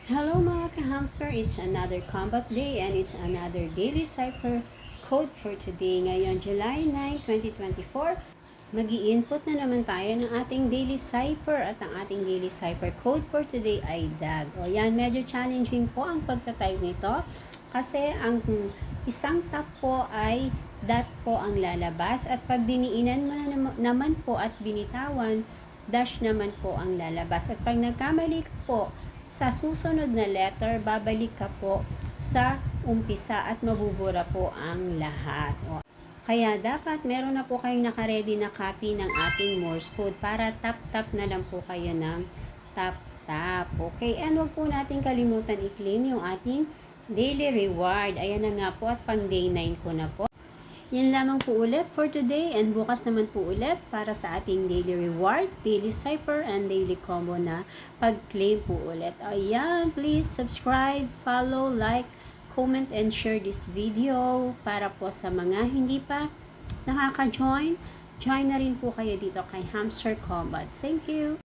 Hello mga ka-hamster, it's another combat day and it's another daily cipher code for today. Ngayon, July 9, 2024, mag-i-input na naman tayo ng ating daily cipher at ang ating daily cipher code for today ay DAG. O yan, medyo challenging po ang pagtatype nito kasi ang isang tap po ay dot po ang lalabas at pag diniinan mo na naman po at binitawan, dash naman po ang lalabas. At pag nagkamali ka po sa susunod na letter, babalik ka po sa umpisa at mabubura po ang lahat. Kaya dapat meron na po kayong nakaredy na copy ng ating Morse code para tap-tap na lang po kayo ng tap-tap. Okay, and huwag po natin kalimutan i-claim yung ating daily reward. Ayan na nga po at pang day 9 ko na po. Yan lamang po ulit for today and bukas naman po ulit para sa ating daily reward, daily cipher, and daily combo na pag-claim po ulit. Ayan, please subscribe, follow, like, comment, and share this video para po sa mga hindi pa nakaka-join. Join na rin po kayo dito kay Hamster Combat. Thank you!